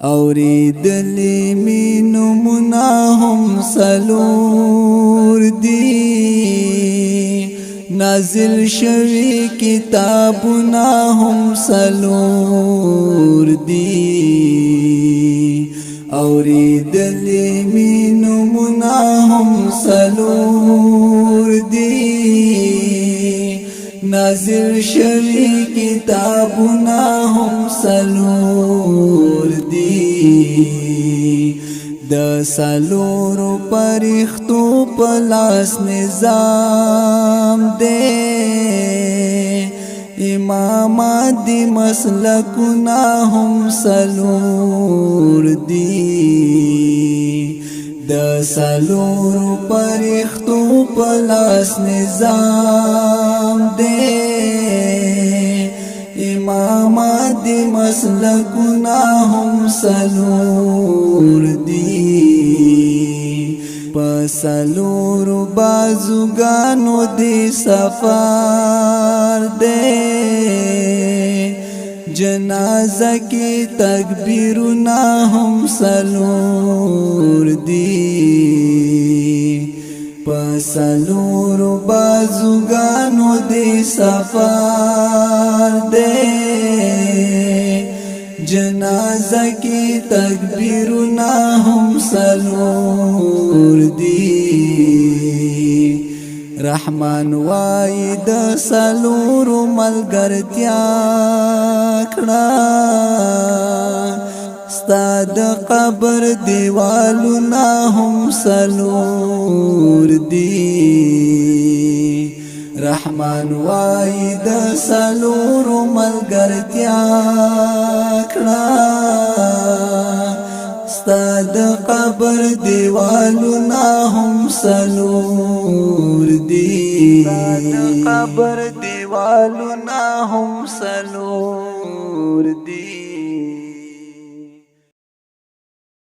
اوریدلی می نمونه هم سلور دی نازل شوی کتابونه هم سلور دی اوریدلی می نمونه هم سلور دی نازل شوی کتابونه هم سلور دی د سلور پرختو پلاس نظام دے امامات دی مسلکنا هم سلور دی د سلور پرختو پلاس نظام دے امامات دی مسلکنا هم سلور دی پسلور بازوگانو دی سفر دے جنازہ کی تکبیرنا هم سلور دی پسلور بازوگانو دی سفر دے جنازہ کی تکبیرنا هم سلور دی رحمان وای د سلور ملګرتیا کړه ستا د قبر دیوالونه هم سلور دی رحمان وای د سلور ملګرتیا کړه ستا د قبر دیوالونه هم سلور دی قبر دیوالونه هم سلور دی